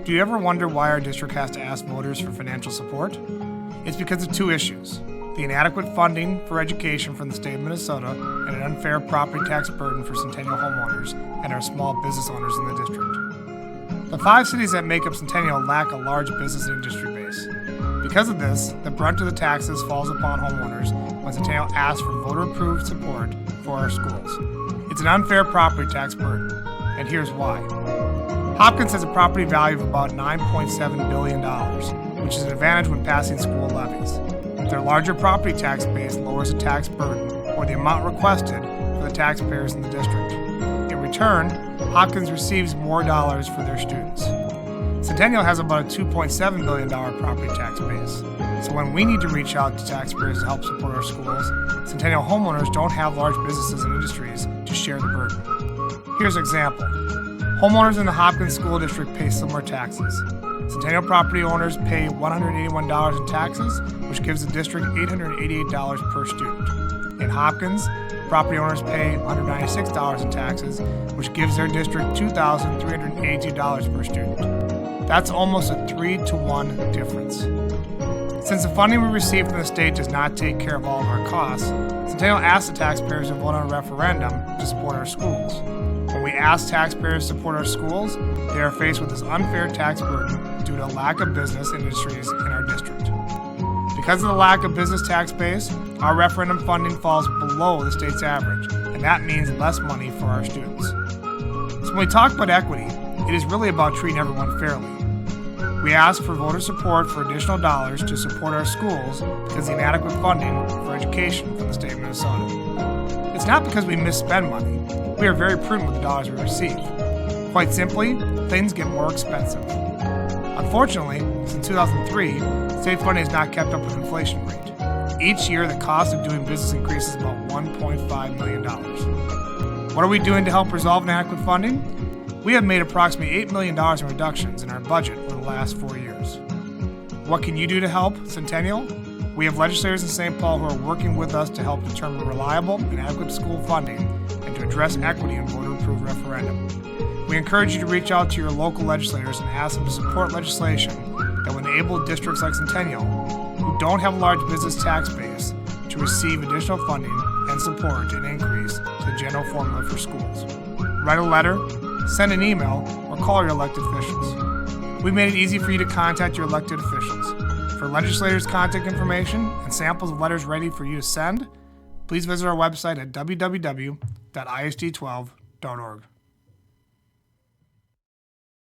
Do you ever wonder why our district has to ask voters for financial support? It's because of two issues: the inadequate funding for education from the state of Minnesota and an unfair property tax burden for Centennial homeowners and our small business owners in the district. The 5 cities that make up Centennial lack a large business and industry base. Because of this, the brunt of the taxes falls upon homeowners when Centennial asks for voter-approved support for our schools. It's an unfair property tax burden, and here's why. Hopkins has a property value of about $9.7 billion, which is an advantage when passing school levies. Their larger property tax base lowers the tax burden, or the amount requested, for the taxpayers in the district. In return, Hopkins receives more dollars for their students. Centennial has about a $2.7 billion property tax base, so when we need to reach out to taxpayers to help support our schools, Centennial homeowners don't have large businesses and industries to share the burden. Here's an example. Homeowners in the Hopkins School District pay similar taxes. Centennial property owners pay $181 in taxes, which gives the district $888 per student. In Hopkins, property owners pay $196 in taxes, which gives their district $2,382 per student. That's almost a 3-to-1 difference. Since the funding we receive from the state does not take care of all of our costs, Centennial asks the taxpayers to vote on a referendum to support our schools. When we ask taxpayers to support our schools, they are faced with this unfair tax burden due to a lack of business industries in our district. Because of the lack of business tax base, our referendum funding falls below the state's average, and that means less money for our students. So when we talk about equity, it is really about treating everyone fairly. We ask for voter support for additional dollars to support our schools because of the inadequate funding for education from the state of Minnesota. It's not because we misspend money. We are very prudent with the dollars we receive. Quite simply, things get more expensive. Unfortunately, since 2003, state funding has not kept up with inflation rate. Each year, the cost of doing business increases about $1.5 million. What are we doing to help resolve inadequate funding? We have made approximately $8 million in reductions in our budget over the last 4 years. What can you do to help Centennial? We have legislators in St. Paul who are working with us to help determine reliable and adequate school funding and to address equity in voter-approved referendum. We encourage you to reach out to your local legislators and ask them to support legislation that will enable districts like Centennial, who don't have a large business tax base, to receive additional funding and support and increase to the general formula for schools. Write a letter, send an email, or call your elected officials. We've made it easy for you to contact your elected officials. For legislators' contact information and samples of letters ready for you to send, please visit our website at www.isd12.org.